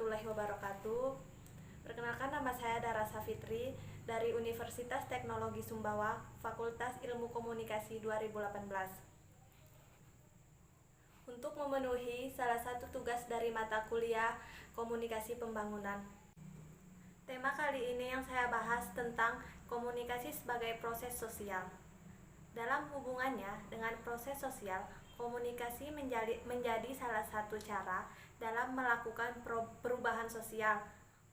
warahmatullahi wabarakatuh. Perkenalkan, nama saya Dara Safitri dari Universitas Teknologi Sumbawa, Fakultas Ilmu Komunikasi 2018. Untuk memenuhi salah satu tugas dari mata kuliah Komunikasi Pembangunan. Tema kali ini yang saya bahas tentang komunikasi sebagai proses sosial. Dalam hubungannya dengan proses sosial, komunikasi menjadi salah satu cara dalam melakukan perubahan sosial.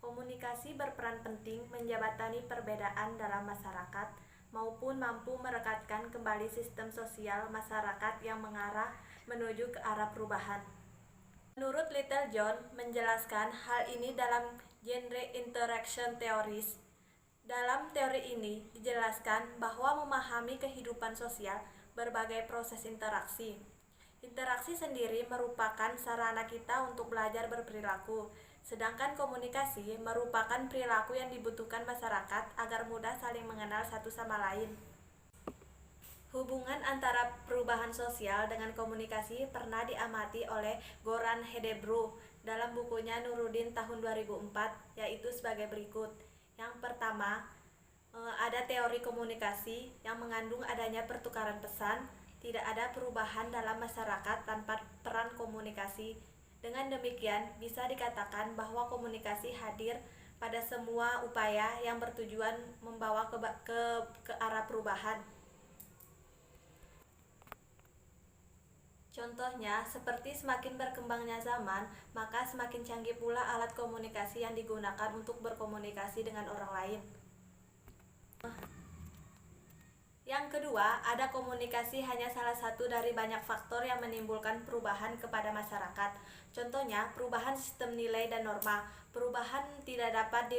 Komunikasi berperan penting menjembatani perbedaan dalam masyarakat maupun mampu merekatkan kembali sistem sosial masyarakat yang mengarah menuju ke arah perubahan. Menurut Littlejohn menjelaskan hal ini dalam genre interaction theories. Dalam teori ini dijelaskan bahwa memahami kehidupan sosial berbagai proses interaksi. Interaksi sendiri merupakan sarana kita untuk belajar berperilaku, sedangkan komunikasi merupakan perilaku yang dibutuhkan masyarakat agar mudah saling mengenal satu sama lain. Hubungan antara perubahan sosial dengan komunikasi pernah diamati oleh Goran Hedebrug dalam bukunya Nuruddin tahun 2004, yaitu sebagai berikut. Yang pertama, ada teori komunikasi yang mengandung adanya pertukaran pesan. Tidak ada perubahan dalam masyarakat tanpa peran komunikasi. Dengan demikian, bisa dikatakan bahwa komunikasi hadir pada semua upaya yang bertujuan membawa ke arah perubahan. Contohnya, seperti semakin berkembangnya zaman, maka semakin canggih pula alat komunikasi yang digunakan untuk berkomunikasi dengan orang lain. Yang kedua, ada komunikasi hanya salah satu dari banyak faktor yang menimbulkan perubahan kepada masyarakat. Contohnya, perubahan sistem nilai dan norma. Perubahan tidak dapat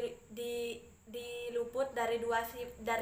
diluput dari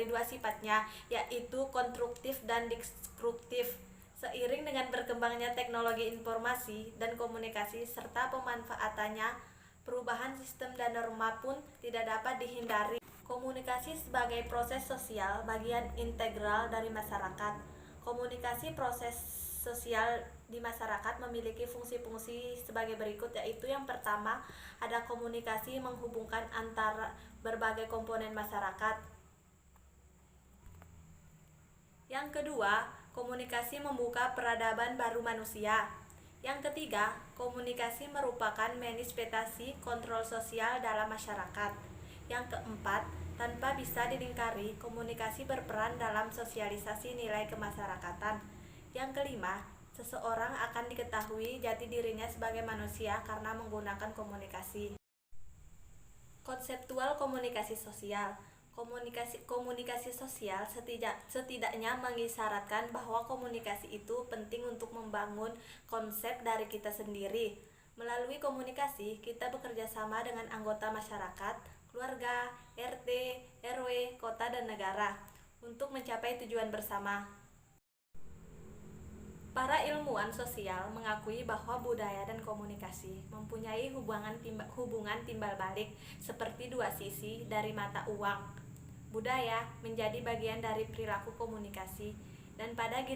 dua sifatnya, yaitu konstruktif dan destruktif. Seiring dengan berkembangnya teknologi informasi dan komunikasi serta pemanfaatannya, perubahan sistem dan norma pun tidak dapat dihindari. Komunikasi sebagai proses sosial bagian integral dari masyarakat. Komunikasi proses sosial di masyarakat memiliki fungsi-fungsi sebagai berikut, yaitu yang pertama, ada komunikasi menghubungkan antara berbagai komponen masyarakat. Yang kedua, komunikasi membuka peradaban baru manusia. Yang ketiga, komunikasi merupakan manifestasi kontrol sosial dalam masyarakat. Yang keempat, tanpa bisa dilingkari, komunikasi berperan dalam sosialisasi nilai kemasyarakatan. Yang kelima, seseorang akan diketahui jati dirinya sebagai manusia karena menggunakan komunikasi. Konseptual komunikasi sosial. Komunikasi sosial setidaknya mengisyaratkan bahwa komunikasi itu penting untuk membangun konsep dari kita sendiri. Melalui komunikasi, kita bekerja sama dengan anggota masyarakat, keluarga, RT, RW, kota, dan negara untuk mencapai tujuan bersama. Para ilmuwan sosial mengakui bahwa budaya dan komunikasi mempunyai hubungan timbal balik seperti dua sisi dari mata uang. Budaya menjadi bagian dari perilaku komunikasi, dan pada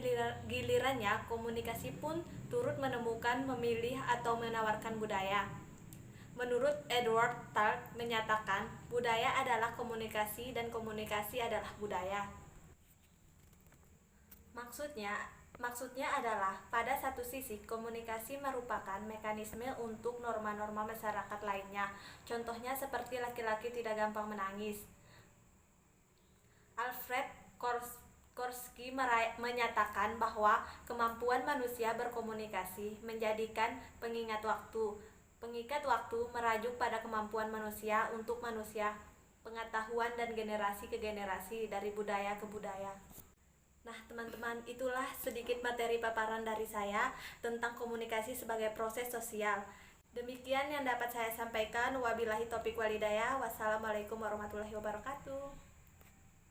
gilirannya komunikasi pun turut menemukan, memilih, atau menawarkan budaya. Menurut Edward Tark menyatakan, budaya adalah komunikasi dan komunikasi adalah budaya. Maksudnya adalah, pada satu sisi, komunikasi merupakan mekanisme untuk norma-norma masyarakat lainnya. Contohnya seperti laki-laki tidak gampang menangis. Alfred Korsky menyatakan bahwa kemampuan manusia berkomunikasi menjadikan pengikat waktu. Pengikat waktu merajuk pada kemampuan manusia untuk manusia, pengetahuan dan generasi ke generasi, dari budaya ke budaya. Nah, teman-teman, itulah sedikit materi paparan dari saya tentang komunikasi sebagai proses sosial. Demikian yang dapat saya sampaikan. Wabillahi taufiq walhidayah. Wassalamualaikum warahmatullahi wabarakatuh.